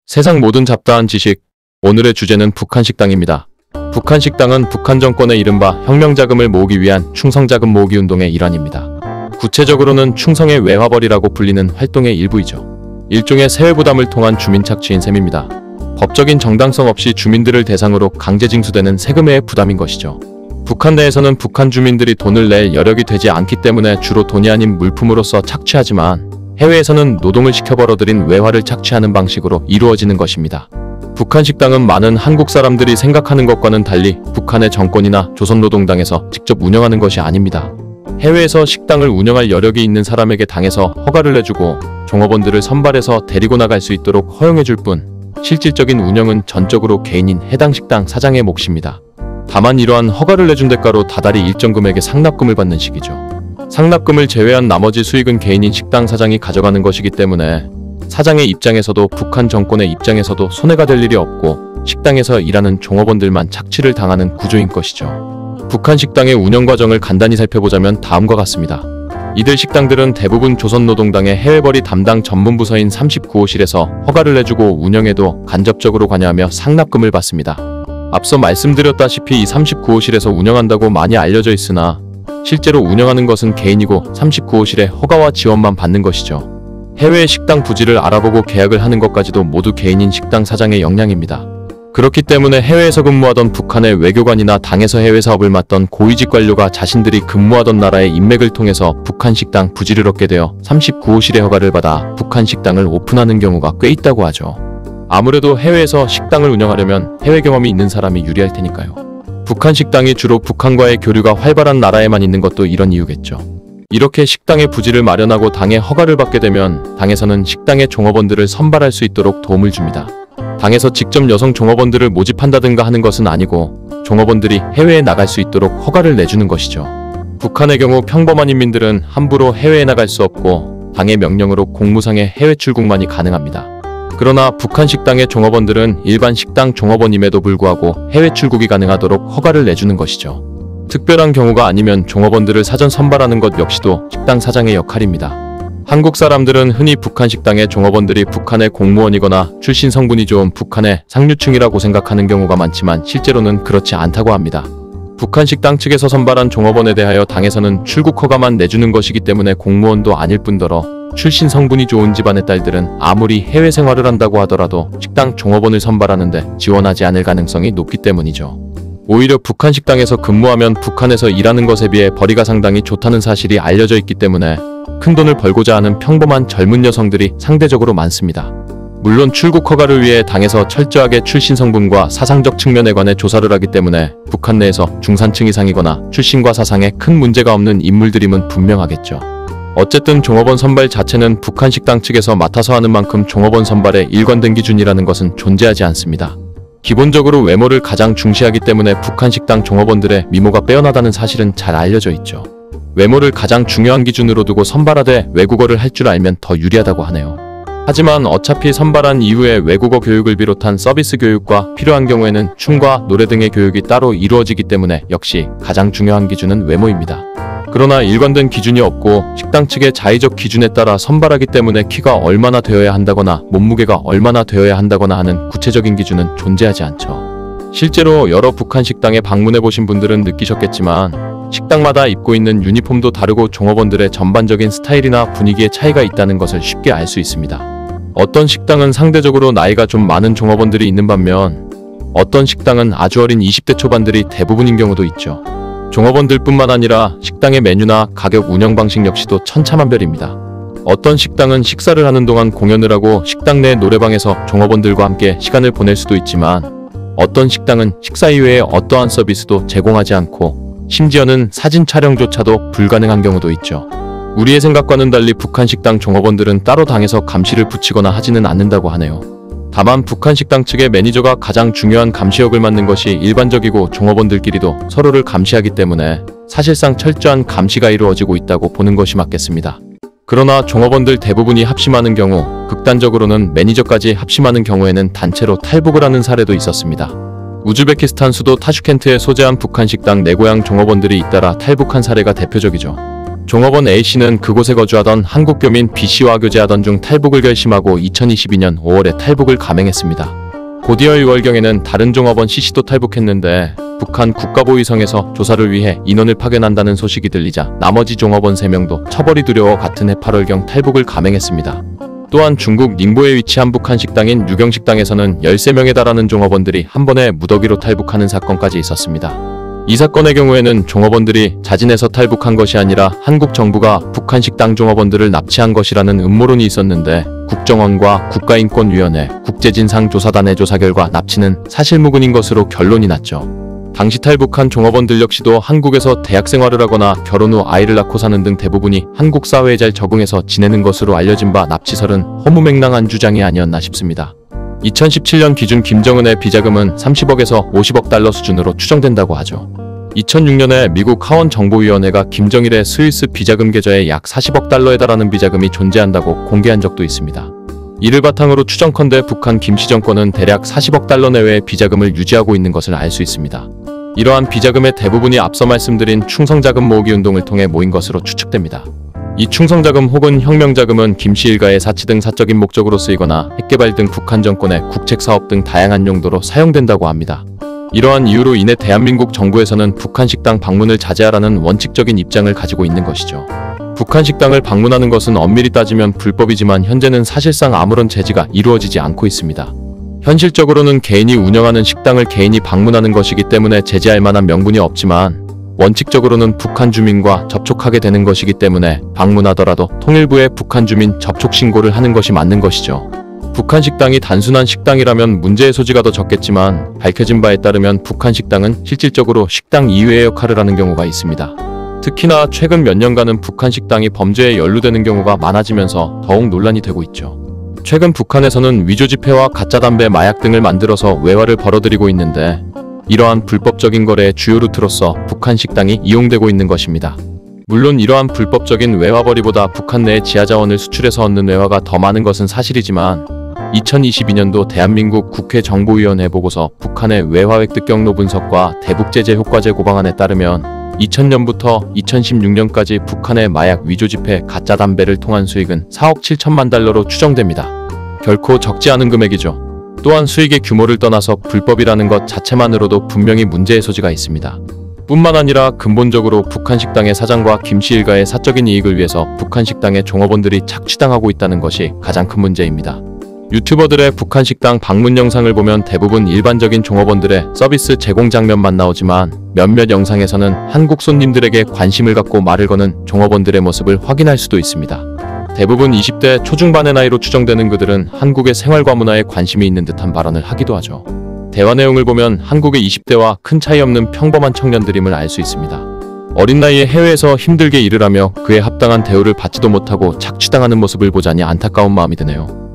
세상 모든 잡다한 지식, 오늘의 주제는 북한 식당입니다. 북한 식당은 북한 정권의 이른바 혁명자금을 모으기 위한 충성자금 모으기 운동의 일환입니다. 구체적으로는 충성의 외화벌이라고 불리는 활동의 일부이죠. 일종의 세외부담을 통한 주민 착취인 셈입니다. 법적인 정당성 없이 주민들을 대상으로 강제징수되는 세금의 부담인 것이죠. 북한 내에서는 북한 주민들이 돈을 낼 여력이 되지 않기 때문에 주로 돈이 아닌 물품으로서 착취하지만 해외에서는 노동을 시켜 벌어들인 외화를 착취하는 방식으로 이루어지는 것입니다. 북한 식당은 많은 한국 사람들이 생각하는 것과는 달리 북한의 정권이나 조선노동당에서 직접 운영하는 것이 아닙니다. 해외에서 식당을 운영할 여력이 있는 사람에게 당에서 허가를 내주고 종업원들을 선발해서 데리고 나갈 수 있도록 허용해줄 뿐 실질적인 운영은 전적으로 개인인 해당 식당 사장의 몫입니다. 다만 이러한 허가를 내준 대가로 다달이 일정 금액의 상납금을 받는 식이죠. 상납금을 제외한 나머지 수익은 개인인 식당 사장이 가져가는 것이기 때문에 사장의 입장에서도 북한 정권의 입장에서도 손해가 될 일이 없고 식당에서 일하는 종업원들만 착취를 당하는 구조인 것이죠. 북한 식당의 운영 과정을 간단히 살펴보자면 다음과 같습니다. 이들 식당들은 대부분 조선노동당의 해외벌이 담당 전문부서인 39호실에서 허가를 내주고 운영에도 간접적으로 관여하며 상납금을 받습니다. 앞서 말씀드렸다시피 이 39호실에서 운영한다고 많이 알려져 있으나 실제로 운영하는 것은 개인이고 39호실의 허가와 지원만 받는 것이죠. 해외 식당 부지를 알아보고 계약을 하는 것까지도 모두 개인인 식당 사장의 역량입니다. 그렇기 때문에 해외에서 근무하던 북한의 외교관이나 당에서 해외 사업을 맡던 고위직 관료가 자신들이 근무하던 나라의 인맥을 통해서 북한 식당 부지를 얻게 되어 39호실의 허가를 받아 북한 식당을 오픈하는 경우가 꽤 있다고 하죠. 아무래도 해외에서 식당을 운영하려면 해외 경험이 있는 사람이 유리할 테니까요. 북한 식당이 주로 북한과의 교류가 활발한 나라에만 있는 것도 이런 이유겠죠. 이렇게 식당의 부지를 마련하고 당의 허가를 받게 되면 당에서는 식당의 종업원들을 선발할 수 있도록 도움을 줍니다. 당에서 직접 여성 종업원들을 모집한다든가 하는 것은 아니고 종업원들이 해외에 나갈 수 있도록 허가를 내주는 것이죠. 북한의 경우 평범한 인민들은 함부로 해외에 나갈 수 없고 당의 명령으로 공무상의 해외 출국만이 가능합니다. 그러나 북한 식당의 종업원들은 일반 식당 종업원임에도 불구하고 해외 출국이 가능하도록 허가를 내주는 것이죠. 특별한 경우가 아니면 종업원들을 사전 선발하는 것 역시도 식당 사장의 역할입니다. 한국 사람들은 흔히 북한 식당의 종업원들이 북한의 공무원이거나 출신 성분이 좋은 북한의 상류층이라고 생각하는 경우가 많지만 실제로는 그렇지 않다고 합니다. 북한 식당 측에서 선발한 종업원에 대하여 당에서는 출국 허가만 내주는 것이기 때문에 공무원도 아닐 뿐더러 출신 성분이 좋은 집안의 딸들은 아무리 해외 생활을 한다고 하더라도 식당 종업원을 선발하는데 지원하지 않을 가능성이 높기 때문이죠. 오히려 북한 식당에서 근무하면 북한에서 일하는 것에 비해 벌이가 상당히 좋다는 사실이 알려져 있기 때문에 큰돈을 벌고자 하는 평범한 젊은 여성들이 상대적으로 많습니다. 물론 출국 허가를 위해 당에서 철저하게 출신 성분과 사상적 측면에 관해 조사를 하기 때문에 북한 내에서 중산층 이상이거나 출신과 사상에 큰 문제가 없는 인물들임은 분명하겠죠. 어쨌든 종업원 선발 자체는 북한 식당 측에서 맡아서 하는 만큼 종업원 선발의 일관된 기준이라는 것은 존재하지 않습니다. 기본적으로 외모를 가장 중시하기 때문에 북한 식당 종업원들의 미모가 빼어나다는 사실은 잘 알려져 있죠. 외모를 가장 중요한 기준으로 두고 선발하되 외국어를 할 줄 알면 더 유리하다고 하네요. 하지만 어차피 선발한 이후에 외국어 교육을 비롯한 서비스 교육과 필요한 경우에는 춤과 노래 등의 교육이 따로 이루어지기 때문에 역시 가장 중요한 기준은 외모입니다. 그러나 일관된 기준이 없고 식당 측의 자의적 기준에 따라 선발하기 때문에 키가 얼마나 되어야 한다거나 몸무게가 얼마나 되어야 한다거나 하는 구체적인 기준은 존재하지 않죠. 실제로 여러 북한 식당에 방문해보신 분들은 느끼셨겠지만 식당마다 입고 있는 유니폼도 다르고 종업원들의 전반적인 스타일이나 분위기의 차이가 있다는 것을 쉽게 알 수 있습니다. 어떤 식당은 상대적으로 나이가 좀 많은 종업원들이 있는 반면 어떤 식당은 아주 어린 20대 초반들이 대부분인 경우도 있죠. 종업원들뿐만 아니라 식당의 메뉴나 가격 운영 방식 역시도 천차만별입니다. 어떤 식당은 식사를 하는 동안 공연을 하고 식당 내 노래방에서 종업원들과 함께 시간을 보낼 수도 있지만 어떤 식당은 식사 이외에 어떠한 서비스도 제공하지 않고 심지어는 사진 촬영조차도 불가능한 경우도 있죠. 우리의 생각과는 달리 북한 식당 종업원들은 따로 당에서 감시를 붙이거나 하지는 않는다고 하네요. 다만 북한 식당 측의 매니저가 가장 중요한 감시역을 맡는 것이 일반적이고 종업원들끼리도 서로를 감시하기 때문에 사실상 철저한 감시가 이루어지고 있다고 보는 것이 맞겠습니다. 그러나 종업원들 대부분이 합심하는 경우, 극단적으로는 매니저까지 합심하는 경우에는 단체로 탈북을 하는 사례도 있었습니다. 우즈베키스탄 수도 타슈켄트에 소재한 북한 식당 내 고향 종업원들이 잇따라 탈북한 사례가 대표적이죠. 종업원 A씨는 그곳에 거주하던 한국 교민 B씨와 교제하던 중 탈북을 결심하고 2022년 5월에 탈북을 감행했습니다. 곧이어 6월경에는 다른 종업원 C씨도 탈북했는데 북한 국가보위성에서 조사를 위해 인원을 파견한다는 소식이 들리자 나머지 종업원 3명도 처벌이 두려워 같은 해 8월경 탈북을 감행했습니다. 또한 중국 닝보에 위치한 북한 식당인 유경식당에서는 13명에 달하는 종업원들이 한 번에 무더기로 탈북하는 사건까지 있었습니다. 이 사건의 경우에는 종업원들이 자진해서 탈북한 것이 아니라 한국 정부가 북한 식당 종업원들을 납치한 것이라는 음모론이 있었는데 국정원과 국가인권위원회, 국제진상조사단의 조사 결과 납치는 사실무근인 것으로 결론이 났죠. 당시 탈북한 종업원들 역시도 한국에서 대학 생활을 하거나 결혼 후 아이를 낳고 사는 등 대부분이 한국 사회에 잘 적응해서 지내는 것으로 알려진 바 납치설은 허무맹랑한 주장이 아니었나 싶습니다. 2017년 기준 김정은의 비자금은 30억에서 50억 달러 수준으로 추정된다고 하죠. 2006년에 미국 하원 정보위원회가 김정일의 스위스 비자금 계좌에 약 40억 달러에 달하는 비자금이 존재한다고 공개한 적도 있습니다. 이를 바탕으로 추정컨대 북한 김씨 정권은 대략 40억 달러 내외의 비자금을 유지하고 있는 것을 알 수 있습니다. 이러한 비자금의 대부분이 앞서 말씀드린 충성자금 모으기 운동을 통해 모인 것으로 추측됩니다. 이 충성자금 혹은 혁명자금은 김씨 일가의 사치 등 사적인 목적으로 쓰이거나 핵개발 등 북한 정권의 국책사업 등 다양한 용도로 사용된다고 합니다. 이러한 이유로 인해 대한민국 정부에서는 북한 식당 방문을 자제하라는 원칙적인 입장을 가지고 있는 것이죠. 북한 식당을 방문하는 것은 엄밀히 따지면 불법이지만 현재는 사실상 아무런 제지가 이루어지지 않고 있습니다. 현실적으로는 개인이 운영하는 식당을 개인이 방문하는 것이기 때문에 제재할 만한 명분이 없지만 원칙적으로는 북한 주민과 접촉하게 되는 것이기 때문에 방문하더라도 통일부에 북한 주민 접촉 신고를 하는 것이 맞는 것이죠. 북한 식당이 단순한 식당이라면 문제의 소지가 더 적겠지만 밝혀진 바에 따르면 북한 식당은 실질적으로 식당 이외의 역할을 하는 경우가 있습니다. 특히나 최근 몇 년간은 북한 식당이 범죄에 연루되는 경우가 많아지면서 더욱 논란이 되고 있죠. 최근 북한에서는 위조 지폐와 가짜 담배, 마약 등을 만들어서 외화를 벌어들이고 있는데 이러한 불법적인 거래의 주요 루트로서 북한 식당이 이용되고 있는 것입니다. 물론 이러한 불법적인 외화벌이보다 북한 내의 지하자원을 수출해서 얻는 외화가 더 많은 것은 사실이지만 2022년도 대한민국 국회 정보위원회 보고서 북한의 외화 획득 경로 분석과 대북제재 효과제 고방안에 따르면 2000년부터 2016년까지 북한의 마약 위조 지폐, 가짜 담배를 통한 수익은 4억 7천만 달러로 추정됩니다. 결코 적지 않은 금액이죠. 또한 수익의 규모를 떠나서 불법이라는 것 자체만으로도 분명히 문제의 소지가 있습니다. 뿐만 아니라 근본적으로 북한 식당의 사장과 김씨 일가의 사적인 이익을 위해서 북한 식당의 종업원들이 착취당하고 있다는 것이 가장 큰 문제입니다. 유튜버들의 북한 식당 방문 영상을 보면 대부분 일반적인 종업원들의 서비스 제공 장면만 나오지만 몇몇 영상에서는 한국 손님들에게 관심을 갖고 말을 거는 종업원들의 모습을 확인할 수도 있습니다. 대부분 20대 초중반의 나이로 추정되는 그들은 한국의 생활과 문화에 관심이 있는 듯한 발언을 하기도 하죠. 대화 내용을 보면 한국의 20대와 큰 차이 없는 평범한 청년들임을 알 수 있습니다. 어린 나이에 해외에서 힘들게 일을 하며 그에 합당한 대우를 받지도 못하고 착취당하는 모습을 보자니 안타까운 마음이 드네요.